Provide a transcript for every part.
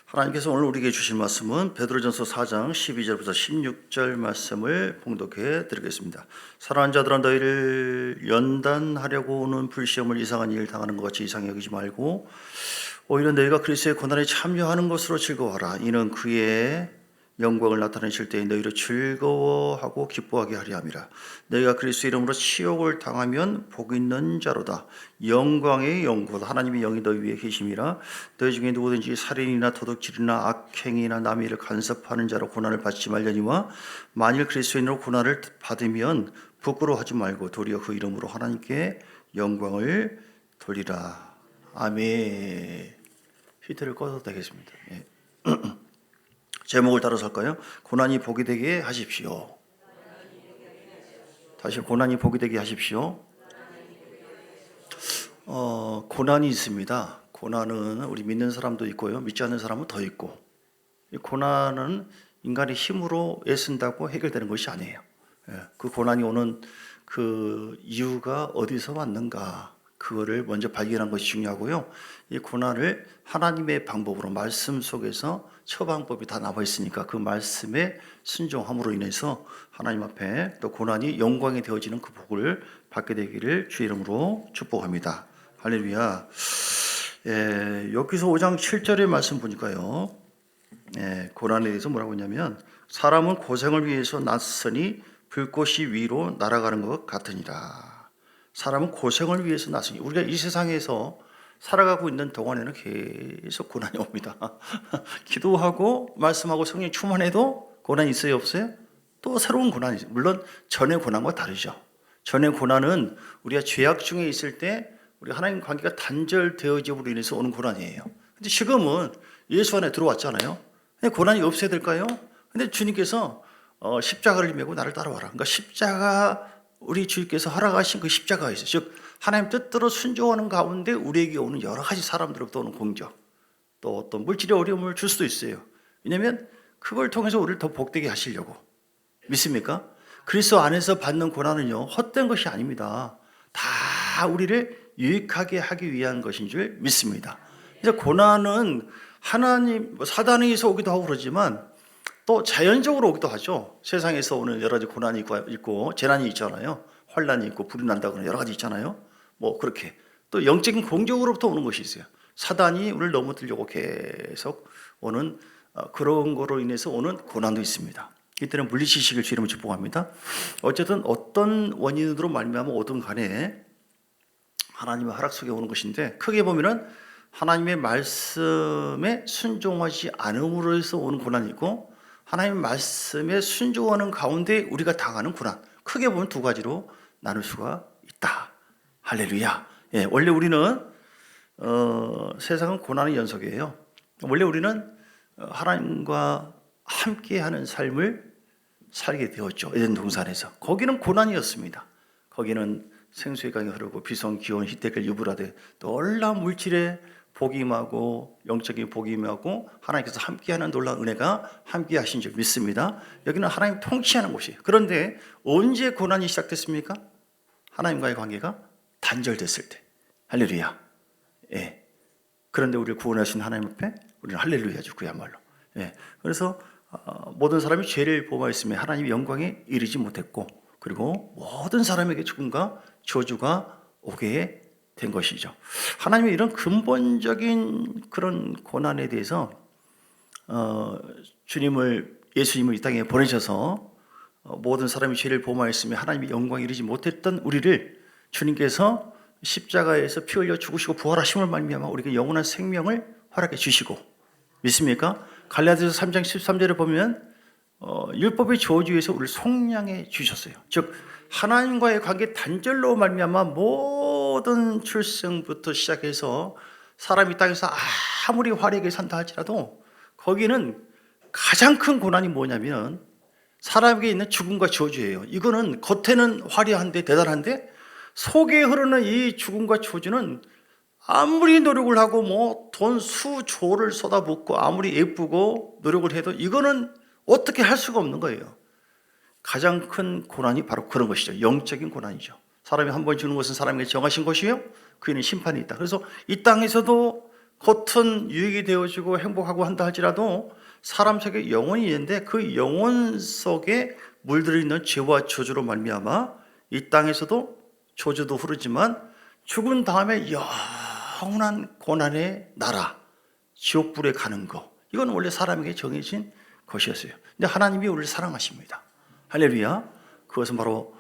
하나님께서 오늘 우리에게 주신 말씀은 베드로전서 4장 12절부터 16절 말씀을 봉독해 드리겠습니다. 사랑하는 자들아, 너희를 연단하려고 오는 불시험을 이상한 일 당하는 것 같이 이상히 여기지 말고 오히려 너희가 그리스도의 고난에 참여하는 것으로 즐거워하라. 이는 그의 영광을 나타내실 때에 너희를 즐거워하고 기뻐하게 하려 함이라. 너희가 그리스도 이름으로 치욕을 당하면 복 있는 자로다. 영광의 영곧 하나님의 영이 너희 위에 계심이라. 너희 중에 누구든지 살인이나 도둑질이나 악행이나 남의 일을 간섭하는 자로 고난을 받지 말려니와 만일 그리스도인으로 고난을 받으면 부끄러워하지 말고 도리어 그 이름으로 하나님께 영광을 돌리라. 아멘. 히트를 꺼도 되겠습니다. 예. 제목을 따라서 할까요? 고난이 복이 되게 하십시오. 다시 고난이 복이 되게 하십시오. 고난이 있습니다. 고난은 우리 믿는 사람도 있고요, 믿지 않는 사람은 더 있고, 이 고난은 인간의 힘으로 애쓴다고 해결되는 것이 아니에요. 그 고난이 오는 그 이유가 어디서 왔는가, 그거를 먼저 발견하는 것이 중요하고요. 이 고난을 하나님의 방법으로 말씀 속에서 처방법이 다 나와 있으니까 그 말씀에 순종함으로 인해서 하나님 앞에 또 고난이 영광이 되어지는 그 복을 받게 되기를 주의 이름으로 축복합니다. 할렐루야. 여기서 5장 7절의 말씀 보니까요, 고난에 대해서 뭐라고 했냐면, 사람은 고생을 위해서 났으니 불꽃이 위로 날아가는 것 같으니라. 사람은 고생을 위해서 났으니, 우리가 이 세상에서 살아가고 있는 동안에는 계속 고난이 옵니다. 기도하고 말씀하고 성령 충만해도 고난이 있어요, 없어요? 또 새로운 고난이 있어요. 물론 전의 고난과 다르죠. 전의 고난은 우리가 죄악 중에 있을 때 우리 하나님 관계가 단절되어짐으로 인해서 오는 고난이에요. 근데 지금은 예수 안에 들어왔잖아요. 근데 고난이 없어야 될까요? 근데 주님께서 십자가를 메고 나를 따라와라. 그러니까 십자가, 우리 주님께서 허락하신 그 십자가가 있어요. 즉 하나님 뜻대로 순종하는 가운데 우리에게 오는 여러 가지 사람들로부터 오는 공격, 또 어떤 물질의 어려움을 줄 수도 있어요. 왜냐하면 그걸 통해서 우리를 더 복되게 하시려고. 믿습니까? 그리스도 안에서 받는 고난은요, 헛된 것이 아닙니다. 다 우리를 유익하게 하기 위한 것인 줄 믿습니다. 그래서 고난은 하나님, 사단에서 오기도 하고 그러지만 또 자연적으로 오기도 하죠. 세상에서 오는 여러 가지 고난이 있고 재난이 있잖아요. 환난이 있고 불이 난다거나 여러 가지 있잖아요. 뭐 그렇게 또 영적인 공격으로부터 오는 것이 있어요. 사단이 우리를 넘어뜨리려고 계속 오는 그런 거로 인해서 오는 고난도 있습니다. 이때는 물리치식을 주님을 축복합니다. 어쨌든 어떤 원인으로 말미암아 오든 간에 하나님의 허락 속에 오는 것인데, 크게 보면은 하나님의 말씀에 순종하지 않음으로 해서 오는 고난이 있고, 하나님의 말씀에 순종하는 가운데 우리가 당하는 고난, 크게 보면 두 가지로 나눌 수가 있다. 할렐루야. 원래 우리는 세상은 고난의 연속이에요. 원래 우리는 하나님과 함께하는 삶을 살게 되었죠. 에덴 동산에서. 거기는 고난이었습니다. 거기는 생수의 강이 흐르고 비성 기온 희태kel 유브라데 놀라운 물질의 복이 임하고 영적인 복이 임하고 하나님께서 함께하는 놀라운 은혜가 함께하신 줄 믿습니다. 여기는 하나님 통치하는 곳이에요. 그런데 언제 고난이 시작됐습니까? 하나님과의 관계가 단절됐을 때. 할렐루야. 그런데 우리를 구원하신 하나님 앞에 우리는 할렐루야죠. 그야말로. 그래서 모든 사람이 죄를 범하였으며 하나님의 영광에 이르지 못했고, 그리고 모든 사람에게 죽음과 저주가 오게 된 것이죠. 하나님의 이런 근본적인 그런 고난에 대해서 예수님을 이 땅에 보내셔서 모든 사람이 죄를 범하였으며 하나님의 영광에 이르지 못했던 우리를 주님께서 십자가에서 피 흘려 죽으시고 부활하심을 말미암아 우리에게 영원한 생명을 허락해 주시고, 믿습니까? 갈라디아서 3장 13절에 보면 율법의 저주에서 우리를 속량해 주셨어요. 즉 하나님과의 관계 단절로 말미암아 모든 출생부터 시작해서 사람이 땅에서 아무리 화려하게 산다 할지라도 거기는 가장 큰 고난이 뭐냐면 사람에게 있는 죽음과 저주예요. 이거는 겉에는 화려한데 대단한데 속에 흐르는 이 죽음과 저주는 아무리 노력을 하고 뭐 돈 수조를 쏟아붓고 아무리 예쁘고 노력을 해도 이거는 어떻게 할 수가 없는 거예요. 가장 큰 고난이 바로 그런 것이죠. 영적인 고난이죠. 사람이 한 번 주는 것은 사람에게 정하신 것이요, 그에는 심판이 있다. 그래서 이 땅에서도 겉은 유익이 되어지고 행복하고 한다 할지라도 사람 속에 영혼이 있는데 그 영혼 속에 물들어 있는 죄와 저주로 말미암아 이 땅에서도 저주도 흐르지만 죽은 다음에 영원한 고난의 나라 지옥불에 가는 거, 이건 원래 사람에게 정해진 것이었어요. 근데 하나님이 우리를 사랑하십니다. 할렐루야. 그것은 바로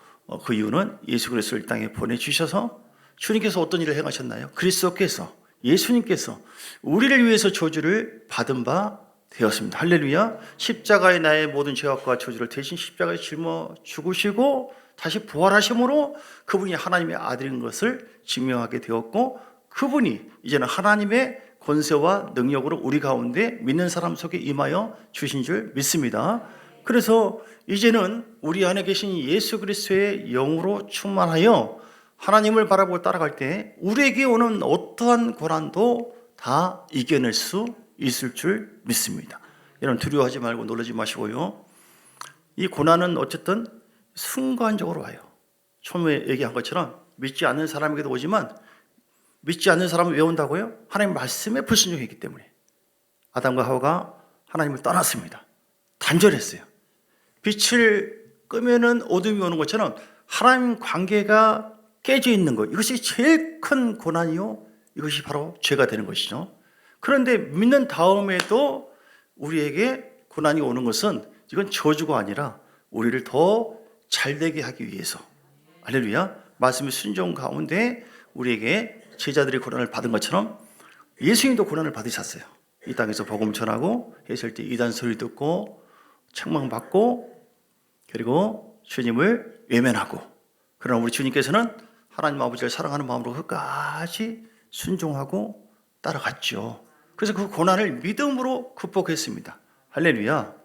그 이유는 예수 그리스도를 이 땅에 보내주셔서 주님께서 어떤 일을 행하셨나요? 그리스도께서, 예수님께서 우리를 위해서 저주를 받은 바 되었습니다. 할렐루야. 십자가에 나의 모든 죄악과 저주를 대신 십자가에 짊어 죽으시고 다시 부활하심으로 그분이 하나님의 아들인 것을 증명하게 되었고, 그분이 이제는 하나님의 권세와 능력으로 우리 가운데 믿는 사람 속에 임하여 주신 줄 믿습니다. 그래서 이제는 우리 안에 계신 예수 그리스도의 영으로 충만하여 하나님을 바라보고 따라갈 때 우리에게 오는 어떠한 고난도 다 이겨낼 수 있을 줄 믿습니다. 여러분, 두려워하지 말고 놀라지 마시고요. 이 고난은 어쨌든 순간적으로 와요. 처음에 얘기한 것처럼 믿지 않는 사람에게도 오지만, 믿지 않는 사람은 왜 온다고요? 하나님 말씀에 불순종했기 때문에. 아담과 하와가 하나님을 떠났습니다. 단절했어요. 빛을 끄면은 어둠이 오는 것처럼 하나님 관계가 깨져 있는 것, 이것이 제일 큰 고난이요, 이것이 바로 죄가 되는 것이죠. 그런데 믿는 다음에도 우리에게 고난이 오는 것은 이건 저주가 아니라 우리를 더 잘되게 하기 위해서, 할렐루야, 말씀의 순종 가운데 우리에게 제자들이 고난을 받은 것처럼 예수님도 고난을 받으셨어요. 이 땅에서 복음 전하고 했을 때 이단 소리 듣고 책망받고 그리고 주님을 외면하고, 그러나 우리 주님께서는 하나님 아버지를 사랑하는 마음으로 끝까지 순종하고 따라갔죠. 그래서 그 고난을 믿음으로 극복했습니다. 할렐루야.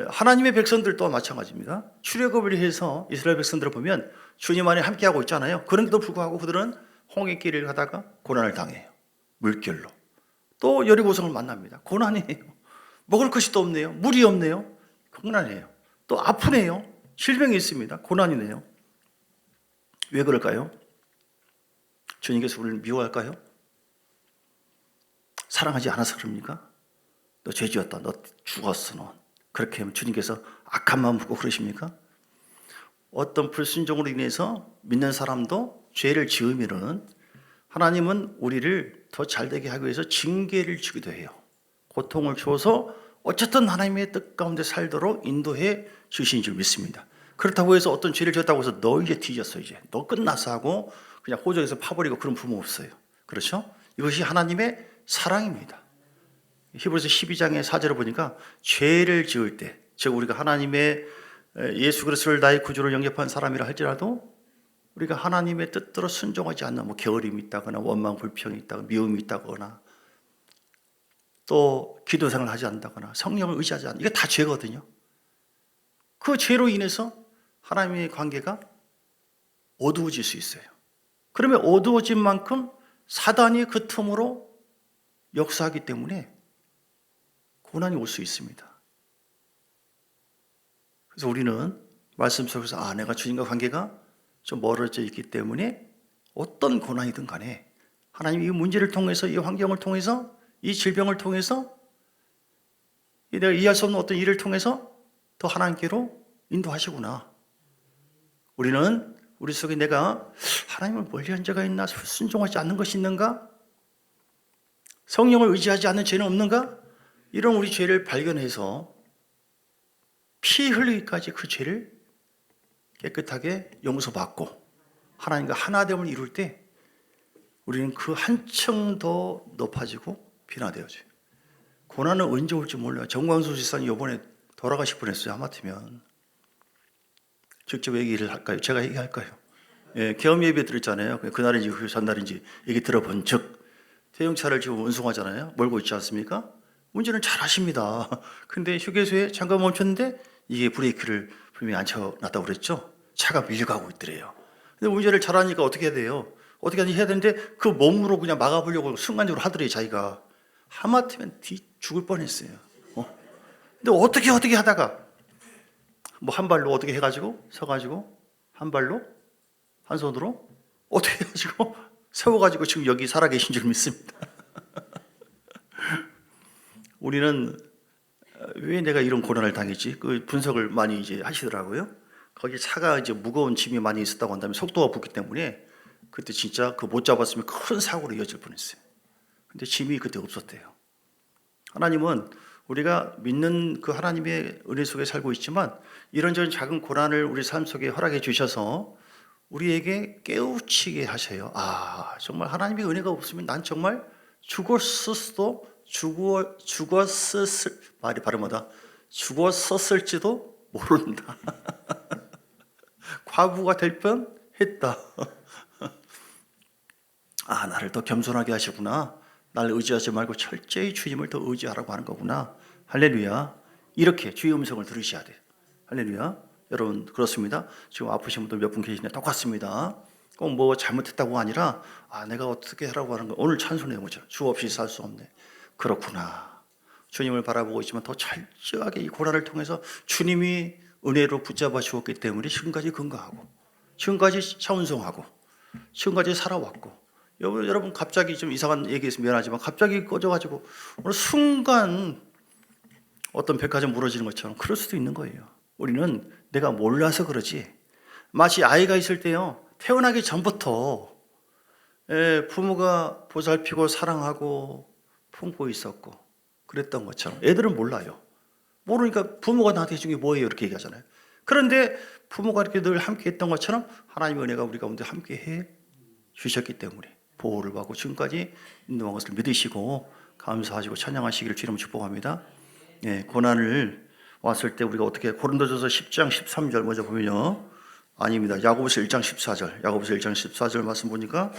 하나님의 백성들도 마찬가지입니다. 출애굽을 해서 이스라엘 백성들을 보면 주님 안에 함께하고 있잖아요. 그런데도 불구하고 그들은 홍해길을 가다가 고난을 당해요. 물결로. 또 여리고성을 만납니다. 고난이에요. 먹을 것이 또 없네요. 물이 없네요. 고난이에요. 또 아프네요. 질병이 있습니다. 고난이네요. 왜 그럴까요? 주님께서 우리를 미워할까요? 사랑하지 않아서 그럽니까? 너 죄지었다. 너 죽었어. 너. 그렇게 하면 주님께서 악한 마음 품고 그러십니까? 어떤 불순종으로 인해서 믿는 사람도 죄를 지으면은 하나님은 우리를 더 잘되게 하기 위해서 징계를 주기도 해요. 고통을 줘서 어쨌든 하나님의 뜻 가운데 살도록 인도해 주신 줄 믿습니다. 그렇다고 해서 어떤 죄를 지었다고 해서 너 이제 뒤졌어, 이제 너 끝났어 하고 그냥 호적에서 파버리고 그런 부모 없어요. 그렇죠? 이것이 하나님의 사랑입니다. 히브리서 12장의 4절을 보니까 죄를 지을 때, 즉 우리가 하나님의 예수 그리스도를 나의 구주로 영접한 사람이라 할지라도 우리가 하나님의 뜻대로 순종하지 않는, 뭐 게으름이 있다거나 원망 불평이 있다거나 미움이 있다거나 또 기도 생활을 하지 않는다거나 성령을 의지하지 않는, 이게 다 죄거든요. 그 죄로 인해서 하나님의 관계가 어두워질 수 있어요. 그러면 어두워진 만큼 사단이 그 틈으로 역사하기 때문에 고난이 올 수 있습니다. 그래서 우리는 말씀 속에서 내가 주님과 관계가 좀 멀어져 있기 때문에 어떤 고난이든 간에 하나님이 이 문제를 통해서, 이 환경을 통해서, 이 질병을 통해서, 내가 이해할 수 없는 어떤 일을 통해서 더 하나님께로 인도하시구나. 우리는 우리 속에 내가 하나님을 멀리한 죄가 있나, 순종하지 않는 것이 있는가, 성령을 의지하지 않는 죄는 없는가, 이런 우리 죄를 발견해서 피 흘리기까지 그 죄를 깨끗하게 용서받고 하나님과 하나됨을 이룰 때 우리는 그 한층 더 높아지고 변화되어져요. 고난은 언제 올지 몰라요. 정광수 지사님 이번에 돌아가실 뻔했어요. 하마터면. 직접 얘기를 할까요? 제가 얘기할까요? 예, 계엄 예배 드렸잖아요. 그날인지 그 전날인지 얘기 들어본 즉 태영차를 지금 운송하잖아요. 몰고 있지 않습니까? 운전을 잘 하십니다. 근데 휴게소에 잠깐 멈췄는데 이게 브레이크를 분명히 안 쳐놨다고 그랬죠? 차가 밀려가고 있더래요. 근데 운전을 잘하니까 어떻게 해야 돼요? 어떻게 해야 되는데 그 몸으로 그냥 막아보려고 순간적으로 하더래요, 자기가. 하마터면 죽을 뻔했어요. 근데 어떻게 하다가 뭐 한 발로 어떻게 해가지고 서가지고 한 발로 한 손으로 어떻게 해가지고 세워가지고 지금 여기 살아계신 줄 믿습니다. 우리는 왜 내가 이런 고난을 당했지? 그 분석을 많이 이제 하시더라고요. 거기 차가 이제 무거운 짐이 많이 있었다고 한다면 속도가 붙기 때문에 그때 진짜 그 못 잡았으면 큰 사고로 이어질 뻔했어요. 근데 짐이 그때 없었대요. 하나님은 우리가 믿는 그 하나님의 은혜 속에 살고 있지만 이런저런 작은 고난을 우리 삶 속에 허락해 주셔서 우리에게 깨우치게 하셔요. 아, 정말 하나님의 은혜가 없으면 난 정말 죽었었을 말이 발음하다. 죽었었을지도 모른다. 과부가 될 뻔했다. 아, 나를 더 겸손하게 하시구나. 나를 의지하지 말고 철저히 주님을 더 의지하라고 하는 거구나. 할렐루야. 이렇게 주의 음성을 들으셔야 돼요. 할렐루야. 여러분 그렇습니다. 지금 아프신 분들 몇 분 계시네. 똑같습니다. 꼭 뭐 잘못했다고 아니라 아, 내가 어떻게 하라고 하는 거. 오늘 찬송해 보죠. 주 없이 살 수 없네. 그렇구나. 주님을 바라보고 있지만 더 철저하게 이 고난을 통해서 주님이 은혜로 붙잡아 주었기 때문에 지금까지 건강하고 지금까지 차운송하고 지금까지 살아왔고 여러분 갑자기 좀 이상한 얘기해서 미안하지만 갑자기 꺼져가지고 어느 순간 어떤 백화점 무너지는 것처럼 그럴 수도 있는 거예요. 우리는 내가 몰라서 그러지. 마치 아이가 있을 때요. 태어나기 전부터 부모가 보살피고 사랑하고 품고 있었고 그랬던 것처럼 애들은 몰라요. 모르니까 부모가 나한테 해준 게 뭐예요? 이렇게 얘기하잖아요. 그런데 부모가 이렇게 늘 함께 했던 것처럼 하나님의 은혜가 우리 가운데 함께 해 주셨기 때문에 보호를 받고 지금까지 인도한 것을 믿으시고 감사하시고 찬양하시기를 주님 축복합니다. 고난을 왔을 때 우리가 어떻게 고린도전서 10장 13절 먼저 보면요. 아닙니다. 야고보서 1장 14절. 야고보서 1장 14절 말씀 보니까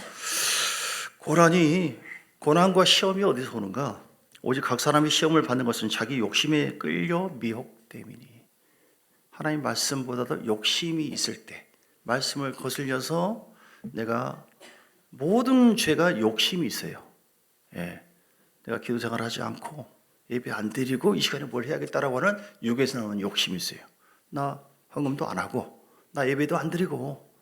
고난과 시험이 어디서 오는가? 오직 각 사람이 시험을 받는 것은 자기 욕심에 끌려 미혹됨이니. 하나님 말씀보다도 욕심이 있을 때 말씀을 거슬려서 내가 모든 죄가 욕심이 있어요. 내가 기도 생활을 하지 않고 예배 안 드리고 이 시간에 뭘 해야겠다라고 하는 육에서 나오는 욕심이 있어요. 나 헌금도 안 하고 나 예배도 안 드리고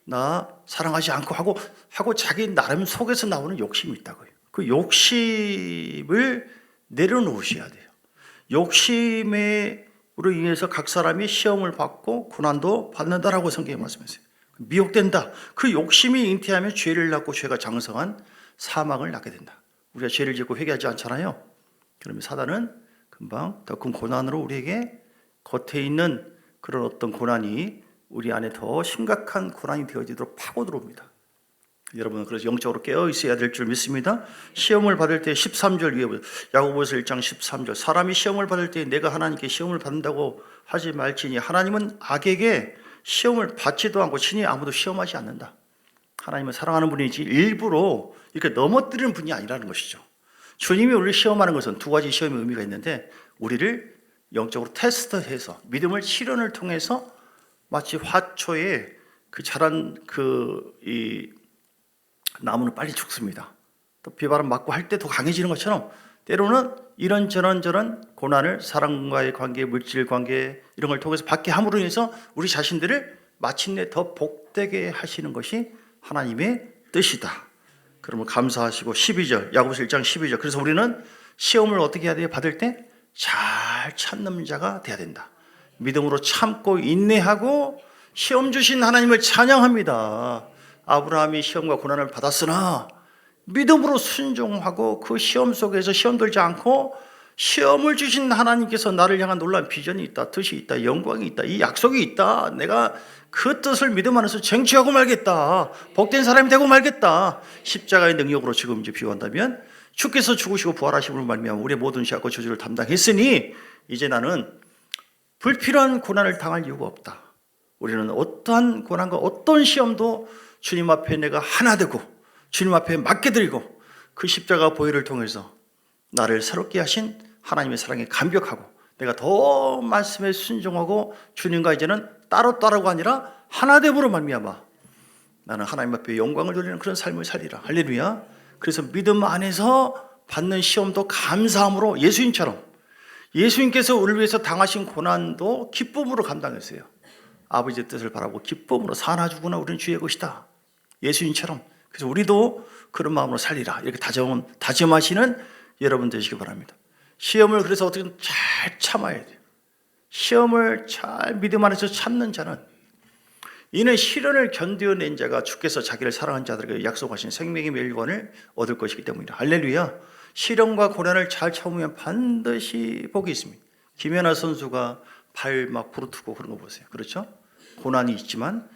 나 사랑하지 않고 하고 자기 나름 속에서 나오는 욕심이 있다고요. 그 욕심을 내려놓으셔야 돼요. 욕심으로 인해서 각 사람이 시험을 받고 고난도 받는다라고 성경에 말씀하세요. 미혹된다. 그 욕심이 잉태하면 죄를 낳고 죄가 장성한 사망을 낳게 된다. 우리가 죄를 짓고 회개하지 않잖아요. 그러면 사단은 금방 더 큰 고난으로 우리에게 겉에 있는 그런 어떤 고난이 우리 안에 더 심각한 고난이 되어지도록 파고 들어옵니다. 여러분은 그래서 영적으로 깨어 있어야 될 줄 믿습니다. 시험을 받을 때 13절 위에 야고보서 1장 13절 사람이 시험을 받을 때 내가 하나님께 시험을 받는다고 하지 말지니 하나님은 악에게 시험을 받지도 않고 친히 아무도 시험하지 않는다. 하나님은 사랑하는 분이지 일부러 이렇게 넘어뜨리는 분이 아니라는 것이죠. 주님이 우리를 시험하는 것은 두 가지 시험의 의미가 있는데 우리를 영적으로 테스트해서 믿음을 실현을 통해서 마치 화초에 그 자란 이 나무는 빨리 죽습니다. 또 비바람 맞고 할 때 더 강해지는 것처럼 때로는 이런저런 고난을 사람과의 관계, 물질 관계 이런 걸 통해서 받게 함으로 인해서 우리 자신들을 마침내 더 복되게 하시는 것이 하나님의 뜻이다. 그러면 감사하시고 12절 야고보서 1장 12절 그래서 우리는 시험을 어떻게 해야 돼요? 받을 때 잘 참는 자가 돼야 된다. 믿음으로 참고 인내하고 시험 주신 하나님을 찬양합니다. 아브라함이 시험과 고난을 받았으나 믿음으로 순종하고 그 시험 속에서 시험 들지 않고 시험을 주신 하나님께서 나를 향한 놀라운 비전이 있다, 뜻이 있다, 영광이 있다, 이 약속이 있다. 내가 그 뜻을 믿음 안에서 쟁취하고 말겠다. 복된 사람이 되고 말겠다. 십자가의 능력으로 지금 이제 비유한다면 주께서 죽으시고 부활하심으로 말미암아 우리의 모든 죄악과 저주를 담당했으니 이제 나는 불필요한 고난을 당할 이유가 없다. 우리는 어떠한 고난과 어떤 시험도 주님 앞에 내가 하나 되고 주님 앞에 맡겨드리고 그 십자가 보혈을 통해서 나를 새롭게 하신 하나님의 사랑에 감격하고 내가 더 말씀에 순종하고 주님과 이제는 따로따로가 아니라 하나됨으로 말미암아 나는 하나님 앞에 영광을 돌리는 그런 삶을 살리라. 할렐루야. 그래서 믿음 안에서 받는 시험도 감사함으로 예수님께서 우리를 위해서 당하신 고난도 기쁨으로 감당했어요. 아버지의 뜻을 바라고 기쁨으로 사나 죽으나 우리는 주의 것이다. 예수님처럼. 그래서 우리도 그런 마음으로 살리라. 이렇게 다짐하시는 여러분 되시기 바랍니다. 시험을 그래서 어떻게든 잘 참아야 돼요. 시험을 잘 믿음 안에서 참는 자는 이는 시련을 견뎌낸 자가 주께서 자기를 사랑한 자들에게 약속하신 생명의 멸관을 얻을 것이기 때문이다. 할렐루야. 시련과 고난을 잘 참으면 반드시 복이 있습니다. 김연아 선수가 발 막 부르트고 그런 거 보세요. 그렇죠? 고난이 있지만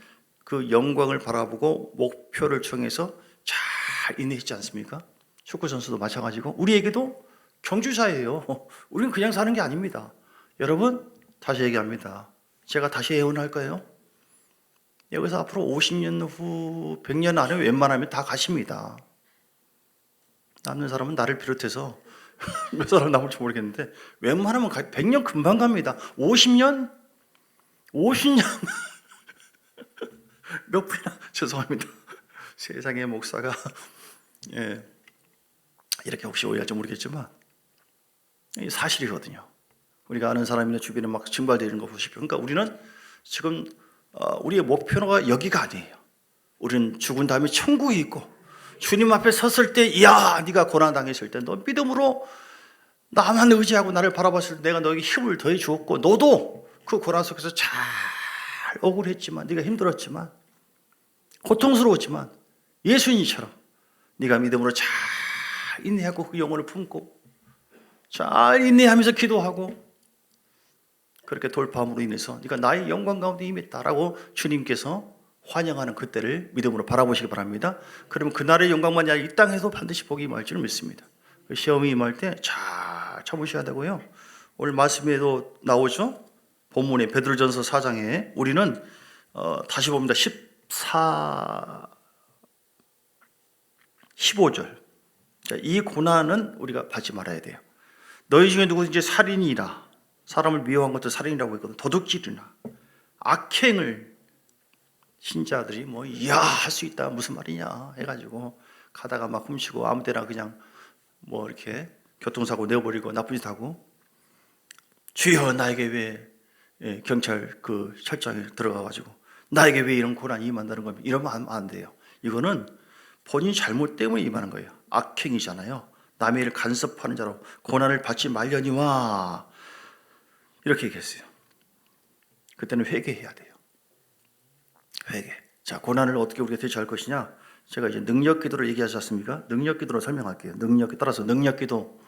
그 영광을 바라보고 목표를 정해서 잘 인내했지 않습니까? 축구 선수도 마찬가지고 우리에게도 경주사예요. 우리는 그냥 사는 게 아닙니다. 여러분, 다시 얘기합니다. 제가 다시 예언할까요? 여기서 앞으로 50년 후 100년 안에 웬만하면 다 가십니다. 남는 사람은 나를 비롯해서 몇 사람 남을지 모르겠는데 웬만하면 100년 금방 갑니다. 50년? 50년? 몇 분이나 죄송합니다. 세상의 목사가 이렇게 혹시 오해할지 모르겠지만 이게 사실이거든요. 우리가 아는 사람이나 주변에 막 증발되는 거 보십시오. 그러니까 우리는 지금 우리의 목표가 여기가 아니에요. 우리는 죽은 다음에 천국에 있고 주님 앞에 섰을 때 이야 네가 고난 당했을 때 너 믿음으로 나만 의지하고 나를 바라봤을 때 내가 너에게 힘을 더해 주었고 너도 그 고난 속에서 잘 억울했지만 네가 힘들었지만 고통스러웠지만 예수님처럼 네가 믿음으로 잘 인내하고 그 영혼을 품고 잘 인내하면서 기도하고 그렇게 돌파함으로 인해서 네가 나의 영광 가운데 임했다라고 주님께서 환영하는 그때를 믿음으로 바라보시기 바랍니다. 그러면 그날의 영광만이 아니라 이 땅에서 반드시 복이 임할 줄 믿습니다. 시험이 임할 때 잘 참으셔야 되고요. 오늘 말씀에도 나오죠. 본문에 베드로전서 4장에 우리는 다시 봅니다. 15절. 이 고난은 우리가 받지 말아야 돼요. 너희 중에 누구든지 살인이라 사람을 미워한 것도 살인이라고 했거든. 도둑질이나 악행을 신자들이 뭐 이야 할 수 있다 무슨 말이냐 해가지고 가다가 막 훔치고 아무 데나 그냥 뭐 이렇게 교통사고 내버리고 나쁜 짓 하고 주여 나에게 왜 경찰 그 철장에 들어가가지고 나에게 왜 이런 고난이 임한다는 겁니까? 이러면 안 돼요. 이거는 본인 잘못 때문에 임하는 거예요. 악행이잖아요. 남의 일을 간섭하는 자로 고난을 받지 말려니와 이렇게 얘기했어요. 그때는 회개해야 돼요. 회개. 자, 고난을 어떻게 우리가 대처할 것이냐? 제가 이제 능력 기도를 얘기하지 않습니까? 능력 기도로 설명할게요. 따라서 능력 기도.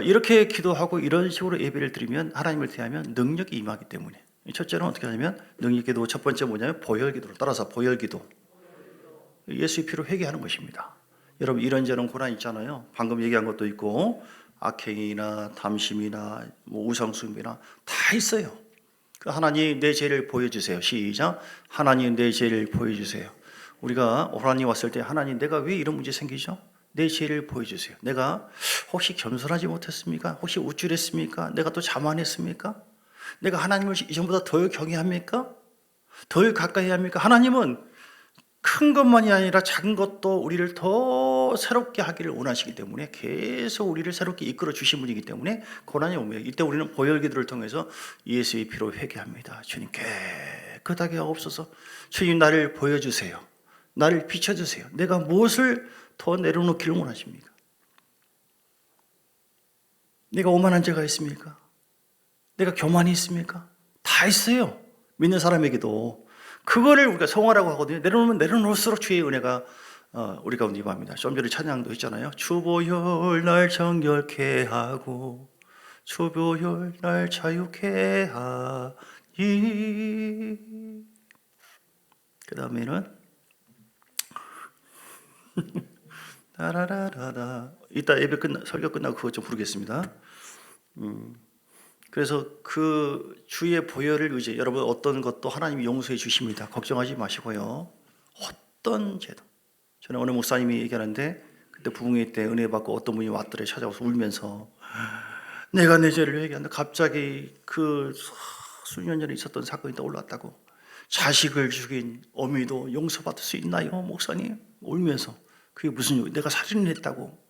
이렇게 기도하고 이런 식으로 예배를 드리면 하나님을 대하면 능력이 임하기 때문에. 첫째는 어떻게 하냐면 능력 기도 첫 번째 뭐냐면 보혈 기도로 따라서 보혈 기도. 예수의 피로 회개하는 것입니다. 여러분 이런저런 고난 있잖아요. 방금 얘기한 것도 있고 악행이나 담심이나 뭐 우상숭배나 다 있어요. 하나님 내 죄를 보여주세요. 시작. 하나님 내 죄를 보여주세요. 우리가 하나님 왔을 때 하나님 내가 왜 이런 문제 생기죠? 내 죄를 보여주세요. 내가 혹시 겸손하지 못했습니까? 혹시 우쭐했습니까? 내가 또 자만했습니까? 내가 하나님을 이전보다 덜 경외합니까? 덜 가까이 합니까? 하나님은 큰 것만이 아니라 작은 것도 우리를 더 새롭게 하기를 원하시기 때문에 계속 우리를 새롭게 이끌어 주신 분이기 때문에 고난이 오면 이때 우리는 보혈 기도를 통해서 예수의 피로 회개합니다. 주님 깨끗하게 하옵소서. 주님 나를 보여주세요. 나를 비춰주세요. 내가 무엇을 더 내려놓기를 원하십니까? 내가 오만한 죄가 있습니까? 내가 교만이 있습니까? 다 있어요. 믿는 사람에게도. 그거를 우리가 성화라고 하거든요. 내려놓으면 내려놓을수록 주의 은혜가 우리 가운데 임합니다. 좀 전에 찬양도 했잖아요. 주보혈 날 정결케 하고 주보혈 날 자유케 하니. 그 다음에는 따라라라라. 이따 예배 설교 끝나고 그거 좀 부르겠습니다. 그래서 그 주의 보혈을 의지해 여러분 어떤 것도 하나님이 용서해 주십니다. 걱정하지 마시고요. 어떤 죄도. 저는 어느 목사님이 얘기하는데 그때 부흥회 때 은혜 받고 어떤 분이 왔더래 찾아와서 울면서 내가 내 죄를 회개한다. 갑자기 그 수년 전에 있었던 사건이 떠올랐다고. 자식을 죽인 어미도 용서받을 수 있나요, 목사님? 울면서. 그게 무슨 얘기? 내가 살인을 했다고.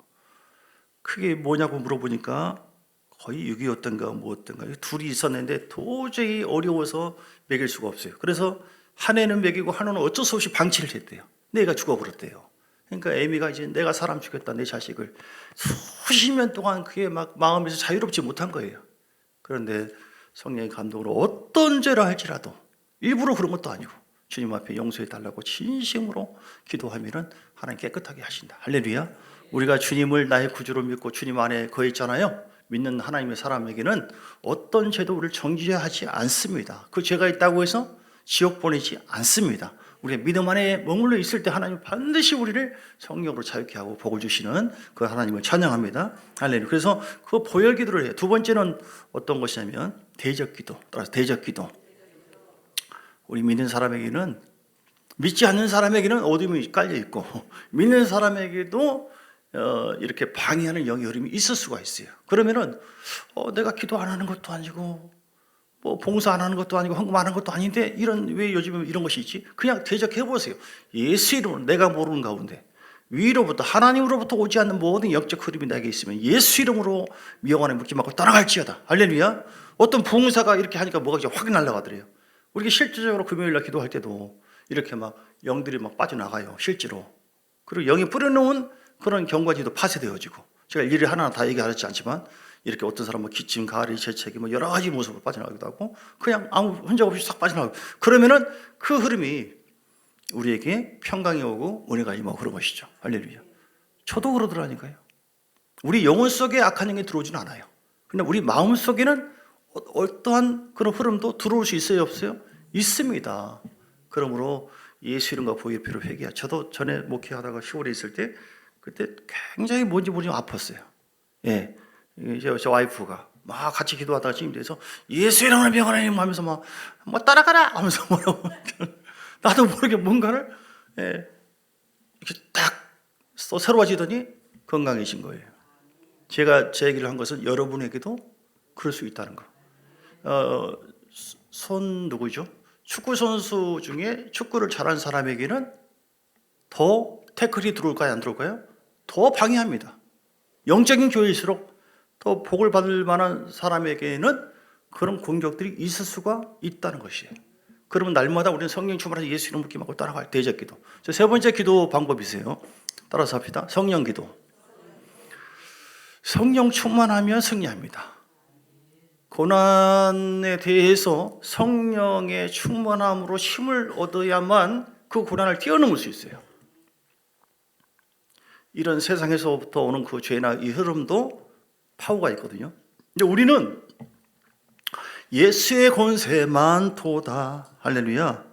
그게 뭐냐고 물어보니까 거의 6.25던가 뭐 어떤가 둘이 있었는데 도저히 어려워서 먹일 수가 없어요. 그래서 한 애는 먹이고 한 애는 어쩔 수 없이 방치를 했대요. 내가 죽어버렸대요. 그러니까 에미가 이제 내가 사람 죽였다, 내 자식을. 수십 년 동안 그게 막 마음에서 자유롭지 못한 거예요. 그런데 성령의 감동으로 어떤 죄를 할지라도 일부러 그런 것도 아니고 주님 앞에 용서해 달라고 진심으로 기도하면은 하나님 깨끗하게 하신다. 할렐루야. 우리가 주님을 나의 구주로 믿고 주님 안에 거했잖아요. 믿는 하나님의 사람에게는 어떤 죄도 우리를 정죄하지 않습니다. 그 죄가 있다고 해서 지옥 보내지 않습니다. 우리의 믿음 안에 머물러 있을 때 하나님은 반드시 우리를 성령으로 자유케 하고 복을 주시는 그 하나님을 찬양합니다. 할렐루야. 그래서 그 보혈 기도를 해요. 두 번째는 어떤 것이냐면 대적 기도. 따라서 대적 기도. 우리 믿는 사람에게는, 믿지 않는 사람에게는 어둠이 깔려 있고 믿는 사람에게도 이렇게 방해하는 영의 흐름이 있을 수가 있어요. 그러면은 내가 기도 안 하는 것도 아니고 뭐 봉사 안 하는 것도 아니고 헌금 안 하는 것도 아닌데 왜 요즘에 이런 것이 있지? 그냥 대적해 보세요. 예수 이름으로, 내가 모르는 가운데 위로부터 하나님으로부터 오지 않는 모든 영적 흐름이 나에게 있으면 예수 이름으로 미혹 안에 묶지 말고 떠나갈지어다. 할렐루야. 어떤 봉사가 이렇게 하니까 뭐가 이제 확 날아가더래요. 우리가 실질적으로 금요일날 기도할 때도 이렇게 막 영들이 막 빠져나가요. 실제로. 그리고 영이 뿌려놓은 그런 경과지도 파쇄되어지고, 제가 일일이 하나하나 다 얘기하지 않지만 이렇게 어떤 사람은 기침, 가리, 재채기 뭐 여러 가지 모습으로 빠져나가기도 하고 그냥 아무 흔적 없이 싹 빠져나가고, 그러면은 그 흐름이 우리에게 평강이 오고 은혜가 임하고 그런 것이죠. 할렐루야. 저도 그러더라니까요. 우리 영혼 속에 악한 영이 들어오지는 않아요. 근데 우리 마음 속에는 어떠한 그런 흐름도 들어올 수 있어요, 없어요? 있습니다. 그러므로 예수 이름과 보혈 피로 회개하. 저도 전에 목회하다가 시골에 있을 때 그때 굉장히 뭔지 모르게 아팠어요. 예, 제 와이프가 막 같이 기도하다가 지임돼서 예수 이름으로 명하나님 하면서 막 따라가라 하면서 뭐라고 나도 모르게 뭔가를 이렇게 딱 새로워지더니 건강해진 거예요. 제가 제 얘기를 한 것은 여러분에게도 그럴 수 있다는 거. 누구죠? 축구 선수 중에 축구를 잘하는 사람에게는 더 태클이 들어올까요, 안 들어올까요? 더 방해합니다. 영적인 교회일수록 더 복을 받을 만한 사람에게는 그런 공격들이 있을 수가 있다는 것이에요. 그러면 날마다 우리는 성령 충만해서 예수 이름 묻기 말고 따라갈 대적 기도. 세 번째 기도 방법이세요. 따라서 합시다. 성령 기도. 성령 충만하면 승리합니다. 고난에 대해서 성령의 충만함으로 힘을 얻어야만 그 고난을 뛰어넘을 수 있어요. 이런 세상에서부터 오는 그 죄나 이 흐름도 파워가 있거든요. 근데 우리는 예수의 권세만 도다. 할렐루야.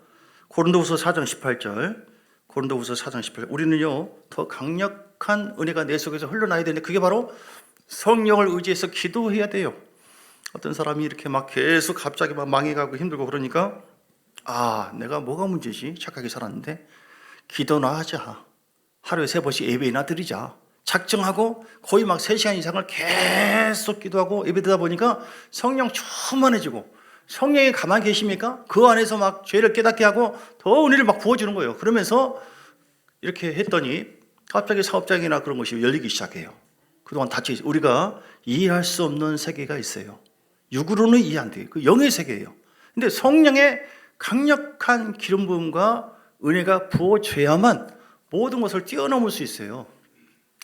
고린도후서 4장 18절. 고린도후서 4장 18절. 우리는요, 더 강력한 은혜가 내 속에서 흘러나야 되는데 그게 바로 성령을 의지해서 기도해야 돼요. 어떤 사람이 이렇게 막 계속 갑자기 막 망해가고 힘들고 그러니까 내가 뭐가 문제지? 착하게 살았는데 기도나 하자. 하루에 3번씩 예배나 드리자. 작정하고 거의 막 3시간 이상을 계속 기도하고 예배드리다 보니까 성령 충만해지고, 성령이 가만히 계십니까? 그 안에서 막 죄를 깨닫게 하고 더 은혜를 막 부어주는 거예요. 그러면서 이렇게 했더니 갑자기 사업장이나 그런 것이 열리기 시작해요. 그동안 닫혀 있어요. 우리가 이해할 수 없는 세계가 있어요. 육으로는 이해 안 돼요. 그 영의 세계예요. 근데 성령의 강력한 기름 부음과 은혜가 부어져야만 모든 것을 뛰어넘을 수 있어요.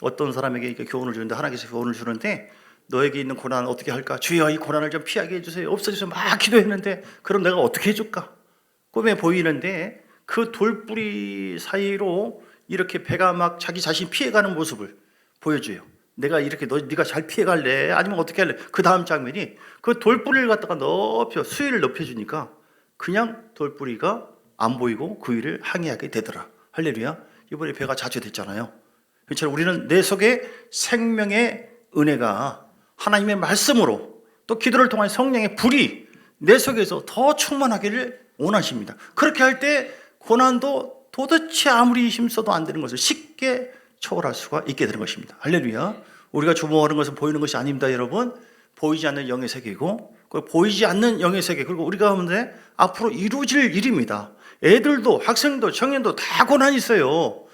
어떤 사람에게 이렇게 교훈을 주는데, 하나님께서 교훈을 주는데 너에게 있는 고난 어떻게 할까? 주여 이 고난을 좀 피하게 해주세요. 없어지세요. 막 기도했는데 그럼 내가 어떻게 해줄까? 꿈에 보이는데 그 돌뿌리 사이로 이렇게 배가 막 자기 자신 피해가는 모습을 보여줘요. 내가 이렇게 네가 잘 피해갈래? 아니면 어떻게 할래? 그 다음 장면이 그 돌뿌리를 갖다가 수위를 높여주니까 그냥 돌뿌리가 안 보이고 그 위를 항해하게 되더라. 할렐루야. 이번에 배가 자초됐잖아요. 그렇죠. 우리는 내 속에 생명의 은혜가 하나님의 말씀으로 또 기도를 통한 성령의 불이 내 속에서 더 충만하기를 원하십니다. 그렇게 할 때 고난도 도대체 아무리 힘써도 안 되는 것을 쉽게 초월할 수가 있게 되는 것입니다. 할렐루야. 우리가 주목하는 것은 보이는 것이 아닙니다, 여러분. 보이지 않는 영의 세계이고, 보이지 않는 영의 세계, 그리고 우리가 하는데 앞으로 이루어질 일입니다. 애들도 학생도 청년도 다 고난이 있어요.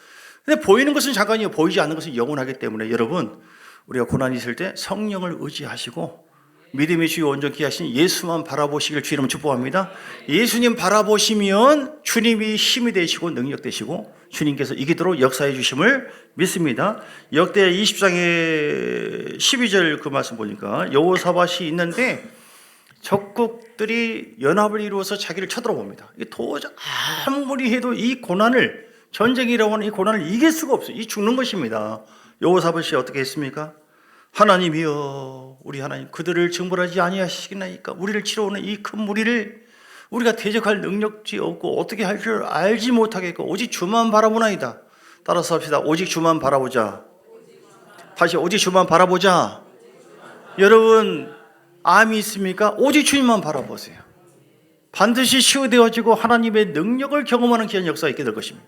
근데 보이는 것은 잠깐이요, 보이지 않는 것은 영원하기 때문에 여러분, 우리가 고난이 있을 때 성령을 의지하시고 믿음의 주요 온전케 하신 예수만 바라보시길 주 이름으로 축복합니다. 예수님 바라보시면 주님이 힘이 되시고 능력 되시고 주님께서 이기도록 역사해 주심을 믿습니다. 역대하 20장의 12절 그 말씀 보니까 여호사밧이 있는데 적국들이 연합을 이루어서 자기를 쳐들어봅니다. 이게 도저히 아무리 해도 이 고난을, 전쟁이라고 하는 이 고난을 이길 수가 없어요. 이 죽는 것입니다. 여호사밧이 어떻게 했습니까? 하나님이여, 우리 하나님, 그들을 증벌하지 아니하시겠나이까? 우리를 치러오는 이 큰 무리를 우리가 대적할 능력이 없고 어떻게 할 줄 알지 못하겠고 오직 주만 바라보나이다. 따라서 합시다. 오직 주만 바라보자. 다시 오직 주만 바라보자. 여러분, 암이 있습니까? 오직 주님만 바라보세요. 반드시 치유되어지고 하나님의 능력을 경험하는 귀한 역사가 있게 될 것입니다.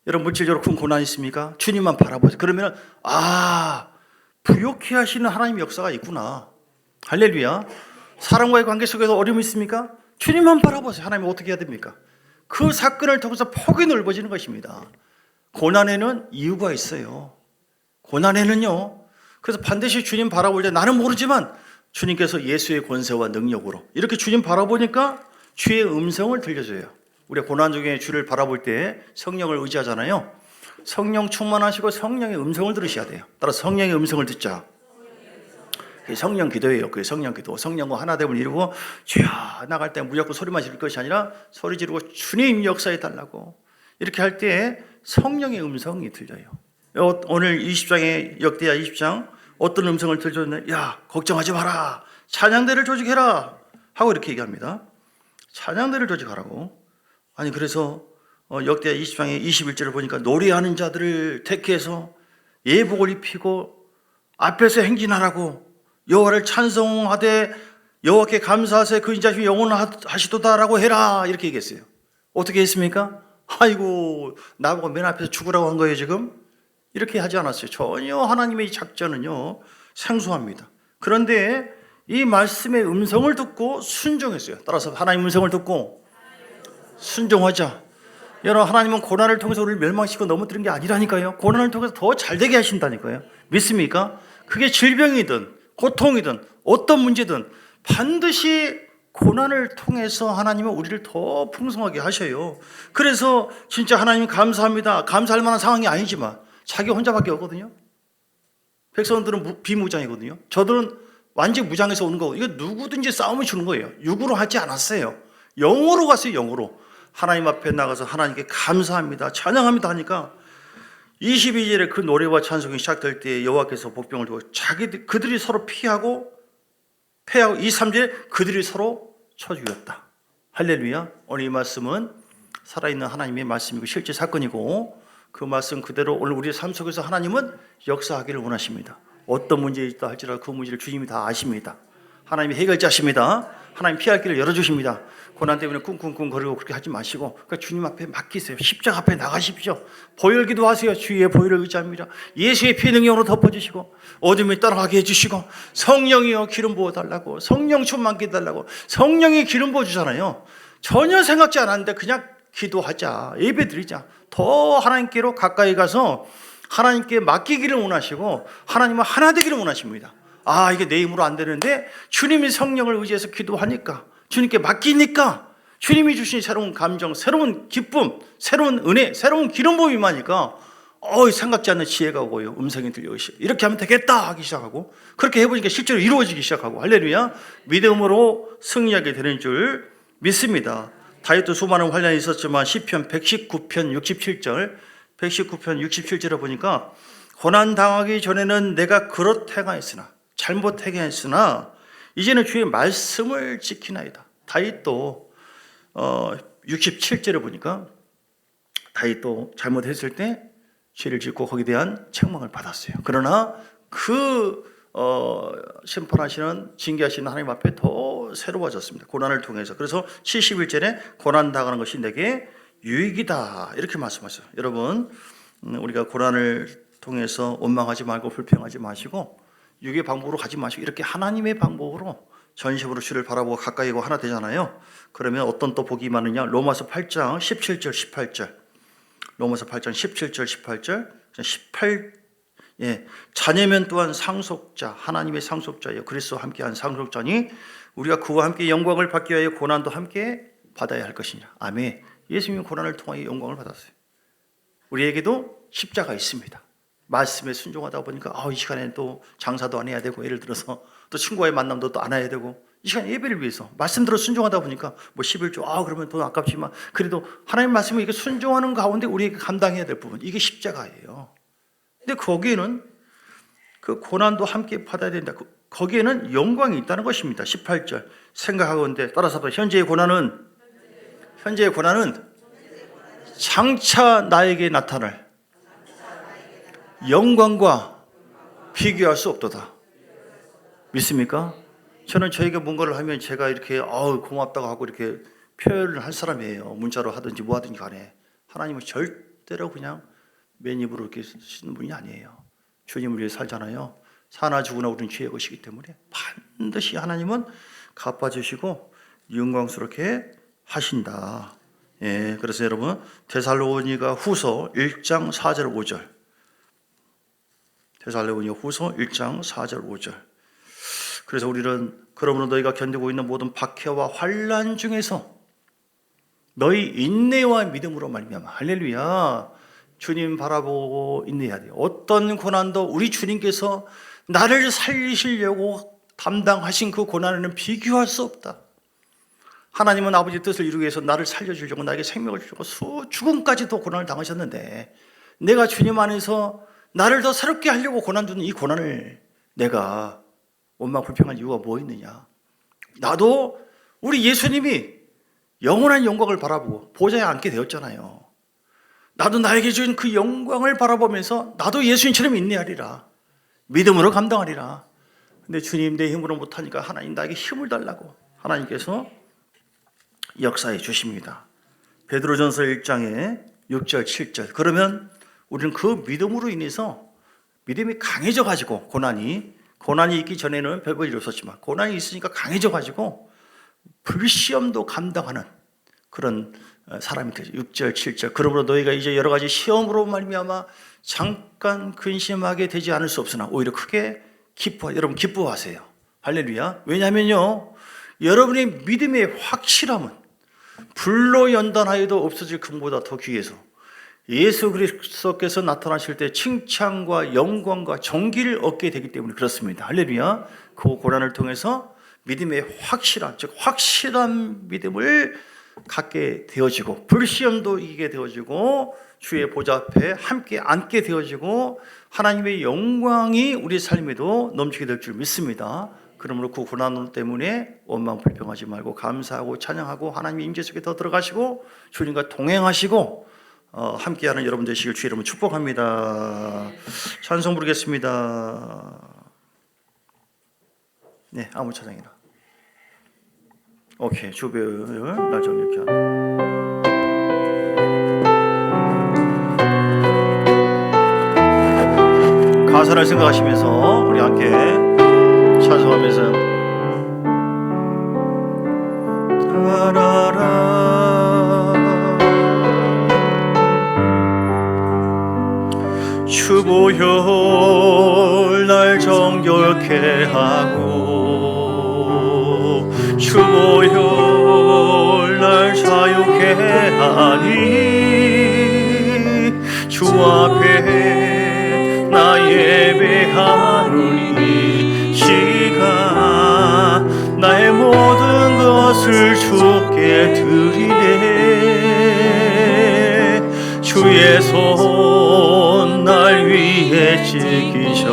여러분, 물질적으로 큰 고난이 있습니까? 주님만 바라보세요. 그러면 부욕해 하시는 하나님의 역사가 있구나. 할렐루야. 사람과의 관계 속에서 어려움이 있습니까? 주님만 바라보세요. 하나님 어떻게 해야 됩니까? 그 사건을 통해서 폭이 넓어지는 것입니다. 고난에는 이유가 있어요. 고난에는요. 그래서 반드시 주님 바라볼 때 나는 모르지만 주님께서 예수의 권세와 능력으로 이렇게 주님 바라보니까 주의 음성을 들려줘요. 우리가 고난 중에 주를 바라볼 때 성령을 의지하잖아요. 성령 충만하시고 성령의 음성을 들으셔야 돼요. 따라서 성령의 음성을 듣자. 그게 성령 기도예요. 그게 성령 기도. 성령과 하나 됨을 이루고 주여 나갈 때 무조건 소리만 지를 것이 아니라 소리 지르고 주님 역사해 달라고 이렇게 할 때 성령의 음성이 들려요. 오늘 20장의 역대하 20장 어떤 음성을 들려줬냐? 야, 걱정하지 마라. 찬양대를 조직해라. 하고 이렇게 얘기합니다. 찬양대를 조직하라고. 아니 그래서 역대하 20장의 21절을 보니까 노래하는 자들을 택해서 예복을 입히고 앞에서 행진하라고 여호와를 찬송하되 여호와께 감사하세 그 인자심이 영원하시도다라고 해라 이렇게 얘기했어요. 어떻게 했습니까? 아이고 나보고 맨 앞에서 죽으라고 한 거예요 지금? 이렇게 하지 않았어요. 전혀 하나님의 작전은요 생소합니다. 그런데 이 말씀의 음성을 듣고 순종했어요. 따라서 하나님 음성을 듣고 순종하자. 여러분, 하나님은 고난을 통해서 우리를 멸망시키고 넘어뜨리는 게 아니라니까요. 고난을 통해서 더 잘되게 하신다니까요. 믿습니까? 그게 질병이든 고통이든 어떤 문제든 반드시 고난을 통해서 하나님은 우리를 더 풍성하게 하셔요. 그래서 진짜 하나님 감사합니다. 감사할 만한 상황이 아니지만 자기 혼자밖에 없거든요. 백성들은 비무장이거든요. 저들은 완전 무장해서 오는 거고 이거 누구든지 싸움을 주는 거예요. 육으로 하지 않았어요. 영으로 갔어요. 영으로. 하나님 앞에 나가서 하나님께 감사합니다. 찬양합니다 하니까 22절에 그 노래와 찬송이 시작될 때 여호와께서 복병을 두고 그들이 서로 패하고 23절에 그들이 서로 쳐 죽였다. 할렐루야. 오늘 이 말씀은 살아있는 하나님의 말씀이고 실제 사건이고 그 말씀 그대로 오늘 우리의 삶 속에서 하나님은 역사하기를 원하십니다. 어떤 문제가 있다 할지라도 그 문제를 주님이 다 아십니다. 하나님이 해결자십니다. 하나님 피할 길을 열어주십니다. 고난 때문에 쿵쿵쿵 거리고 그렇게 하지 마시고 그러니까 주님 앞에 맡기세요. 십자가 앞에 나가십시오. 보혈 기도하세요. 주의 보혈을 의지합니다. 예수의 피 능력으로 덮어주시고 어둠이 떠나가게 해주시고 성령이여 기름 부어달라고 성령 충만케 해달라고 성령이 기름 부어주잖아요. 전혀 생각지 않았는데 그냥 기도하자. 예배드리자. 더 하나님께로 가까이 가서 하나님께 맡기기를 원하시고 하나님은 하나 되기를 원하십니다. 이게 내 힘으로 안 되는데 주님이 성령을 의지해서 기도하니까 주님께 맡기니까 주님이 주신 새로운 감정, 새로운 기쁨, 새로운 은혜, 새로운 기름 부음이 임하니까 생각지 않는 지혜가 오고요. 음성이 들려오시고 이렇게 하면 되겠다 하기 시작하고 그렇게 해보니까 실제로 이루어지기 시작하고 할렐루야. 믿음으로 승리하게 되는 줄 믿습니다. 다윗도 수많은 환난이 있었지만 시편 119편 67절 119편 67절에 보니까 고난당하기 전에는 내가 그렇게 행하였으나 잘못 행하였으나 이제는 주의 말씀을 지키나이다. 다윗도 67절에 보니까 다윗도 잘못했을 때 죄를 짓고 거기에 대한 책망을 받았어요. 그러나 심판하시는 징계하시는 하나님 앞에 더 새로워졌습니다. 고난을 통해서. 그래서 71절에 고난당하는 것이 내게 유익이다 이렇게 말씀하셨어요. 여러분 우리가 고난을 통해서 원망하지 말고 불평하지 마시고 육의 방법으로 가지 마시고 이렇게 하나님의 방법으로 전심으로 주를 바라보고 가까이 가고 하나 되잖아요. 그러면 어떤 또 복이 많으냐? 로마서 8장 17절 18절 로마서 8장 17절 18절 18 자녀면 또한 상속자, 하나님의 상속자예요. 그리스도와 함께한 상속자니 우리가 그와 함께 영광을 받기 위하여 고난도 함께 받아야 할 것이냐. 아멘. 예수님이 고난을 통하여 영광을 받았어요. 우리에게도 십자가 있습니다. 말씀에 순종하다 보니까 이 시간에 또 장사도 안 해야 되고, 예를 들어서 또 친구와의 만남도 또 안 해야 되고, 이 시간 예배를 위해서 말씀대로 순종하다 보니까 11조 그러면 돈 아깝지만 그래도 하나님 말씀을 이렇게 순종하는 가운데 우리에게 감당해야 될 부분, 이게 십자가예요. 근데 거기에는 그 고난도 함께 받아야 된다. 거기에는 영광이 있다는 것입니다. 18절 생각하건대, 따라서 현재의 고난은 장차 나에게 나타날 영광과 비교할 수 없도다. 믿습니까? 저는 저에게 뭔가를 하면 제가 이렇게 고맙다고 하고 이렇게 표현을 할 사람이에요. 문자로 하든지 뭐 하든지 간에. 하나님은 절대로 그냥 맨입으로 이렇게 쓰는 분이 아니에요. 주님을 위해 살잖아요. 사나 죽으나 우리는 죄의 것이기 때문에 반드시 하나님은 갚아주시고 영광스럽게 하신다. 그래서 여러분 데살로니가 후서 1장 4절 5절, 데살로니가 후서 1장 4절 5절. 그래서 우리는 그러므로 너희가 견디고 있는 모든 박해와 환난 중에서 너희 인내와 믿음으로 말미암아, 할렐루야, 주님 바라보고 인내해야 돼요. 어떤 고난도 우리 주님께서 나를 살리시려고 담당하신 그 고난에는 비교할 수 없다. 하나님은 아버지의 뜻을 이루기 위해서 나를 살려주려고 나에게 생명을 주려고 죽음까지도 고난을 당하셨는데, 내가 주님 안에서 나를 더 새롭게 하려고 고난 주는 이 고난을 내가 원망 불평할 이유가 뭐 있느냐. 나도 우리 예수님이 영원한 영광을 바라보고 보좌에 앉게 되었잖아요. 나도 나에게 준 그 영광을 바라보면서 나도 예수님처럼 인내하리라, 믿음으로 감당하리라. 근데 주님, 내 힘으로 못하니까 하나님 나에게 힘을 달라고 하나님께서 역사해 주십니다. 베드로전서 1장에 6절 7절. 그러면 우리는 그 믿음으로 인해서 믿음이 강해져 가지고, 고난이 있기 전에는 별 볼 일 없었지만 고난이 있으니까 강해져 가지고 불시험도 감당하는 그런 사람이 되죠. 6절 7절. 그러므로 너희가 이제 여러 가지 시험으로 말미암아 잠깐 근심하게 되지 않을 수 없으나 오히려 크게 여러분 기뻐하세요. 할렐루야. 왜냐하면요, 여러분의 믿음의 확실함은 불로 연단하여도 없어질 금보다 더 귀해서 예수 그리스도께서 나타나실 때 칭찬과 영광과 존귀를 얻게 되기 때문에 그렇습니다. 할렐루야. 그 고난을 통해서 믿음의 확실한, 즉 확실한 믿음을 갖게 되어지고, 불시험도 이기게 되어지고, 주의 보좌 앞에 함께 앉게 되어지고, 하나님의 영광이 우리 삶에도 넘치게 될 줄 믿습니다. 그러므로 그 고난 때문에 원망 불평하지 말고 감사하고 찬양하고 하나님의 임재 속에 더 들어가시고 주님과 동행하시고 함께하는 여러분 되시길 주의 이름으로 축복합니다. 찬송 부르겠습니다. 네, 아무 찬양이나. 오케이, 주배율 날 좀 이렇게 하는 가사를 생각하시면서 우리 함께 찬송하면서 주보혈 날 정결케 하고 주보혈 날 자유케 하니 주 앞에 나 예배하노니 시가 나의 모든 것을 주께 드리네. 주의 손 날 위에 지키셨고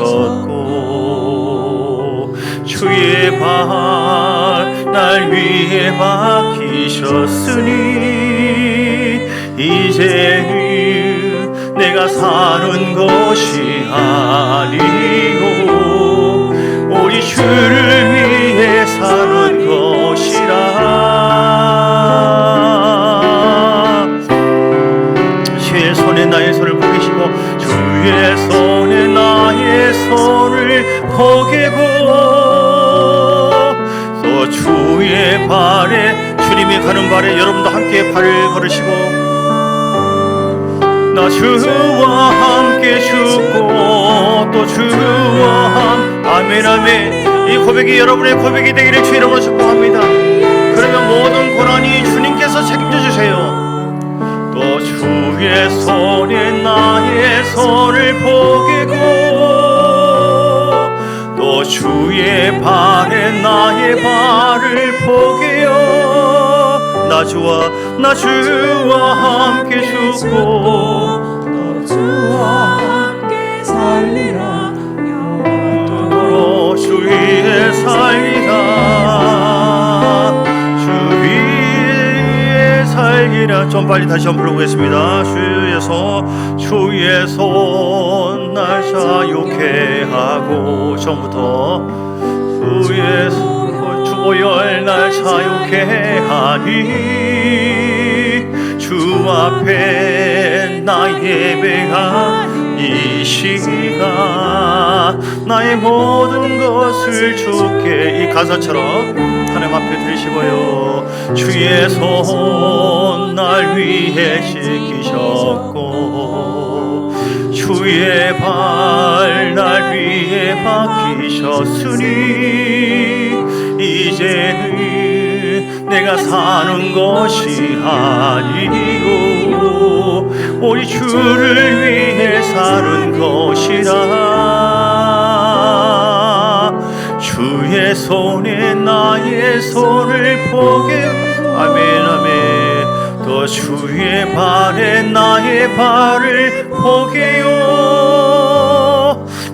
주의 발 날 위에 맡기셨으니 이제는 내가 사는 것이 아니요 우리 주를 위해 사는 것이라. 주의 손에 나의 손을 포개시고 주의 손에 나의 손을 포개고 또 주의 발에 주님이 가는 발에 여러분도 함께 발을 걸으시고 나 주와 함께 죽고 또 주와 아멘 아멘. 이 고백이 여러분의 고백이 되기를 주 이름으로 축복합니다. 그러면 모든 고난이 주님께서 책임져 주세요. 또 주의 손에 나의 손을 포개고 또 주의 발에 나의 발을 포개어 나 주와 함께 죽고 또 주와 함께 살리라 영원토록 주 위에 살리라 주 위에 살리라. 좀 빨리 다시 한번 불러보겠습니다. 주의 손 날 자유케 하고 처음부터 주의 손 주보혈 날 자유케 하니 주 앞에 나 예배한 이 시간 나의 모든 것을 주께 이 가사처럼 하나님 앞에 드리시고요. 주의 손 날 위해 지키셨고 주의 발 날 위해 맡기셨으니 이제는 내가 사는 것이 아니고 오직 주를 위해 사는 것이라. 주의 손에 나의 손을 포개 아멘 아멘. 또 주의 발에 나의 발을 포개요.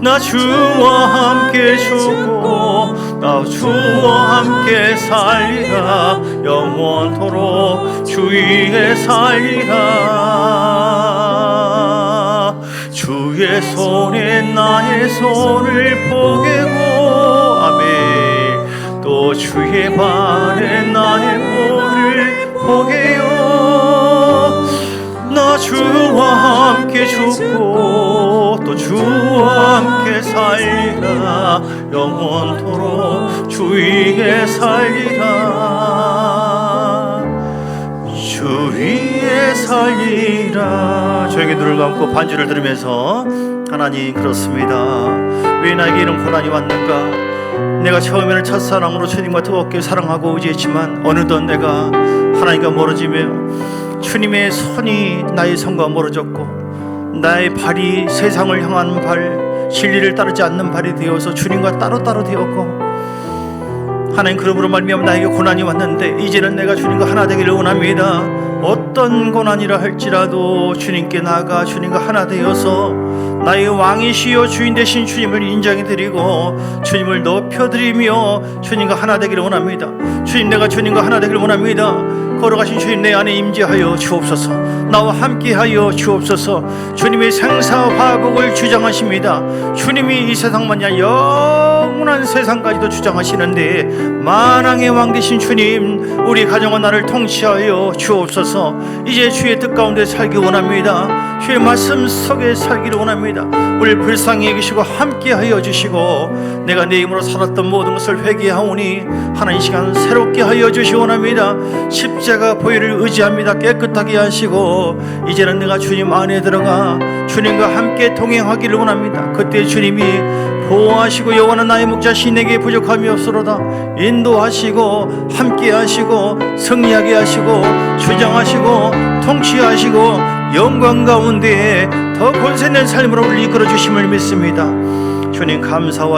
나 주와 함께 죽고 나 주와 함께 살리라 영원토록 주 위에 살리라. 주의 손에 나의 손을 포개고 아멘. 또 주의 발에 나의 발을 포개요. 나 주와 함께 죽고 또 주와 함께 살리라 영원토록 주 위에 살리라 주 위에 살리라. 조용히 눈을 감고 반주를 들으면서 하나님 그렇습니다. 왜 나에게 이런 고난이 왔는가. 내가 처음에는 첫사랑으로 주님과 뜨겁게 사랑하고 의지했지만 어느덧 내가 하나님과 멀어지며 주님의 손이 나의 손과 멀어졌고 나의 발이 세상을 향하는 발, 진리를 따르지 않는 발이 되어서 주님과 따로따로 되었고 하나님 그러므로 말미암아 나에게 고난이 왔는데 이제는 내가 주님과 하나 되기를 원합니다. 어떤 고난이라 할지라도 주님께 나아가 주님과 하나 되어서 나의 왕이시여 주인 되신 주님을 인정해드리고 주님을 높여드리며 주님과 하나 되기를 원합니다. 주님 내가 주님과 하나 되기를 원합니다. 걸어가신 주님 내 안에 임재하여 주옵소서. 나와 함께하여 주옵소서. 주님의 생사화복을 주장하십니다. 주님이 이 세상만이 아니라 영원한 세상까지도 주장하시는데 만왕의 왕 되신 주님 우리 가정과 나를 통치하여 주옵소서. 이제 주의 뜻 가운데 살기 원합니다. 주의 말씀 속에 살기를 원합니다. 우리 불쌍히 여기시고 함께하여 주시고 내가 내 힘으로 살았던 모든 것을 회개하오니 하나님 시간 새롭게 하여 주시기 원합니다. 십자가 보혈을 의지합니다. 깨끗하게 하시고 이제는 내가 주님 안에 들어가 주님과 함께 동행하기를 원합니다. 그때 주님이 보호하시고 여호와는 나의 목자시니 내게 부족함이 없으로다 인도하시고 함께하시고 승리하게 하시고 주장하시고 통치하시고 영광 가운데 더 권세있는 삶으로 우리를 이끌어 주심을 믿습니다. 주님 감사와